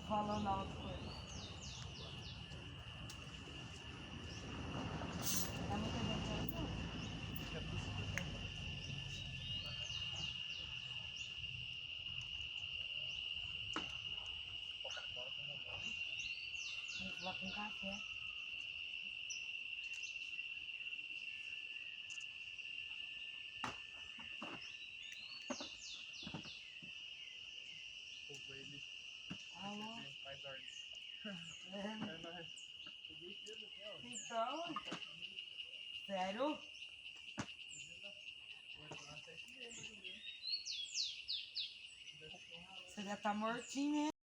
falando alto com ele. Tá muito adiantado? Vamos lá com café. Alô? Então, sério? Você já tá mortinho, né?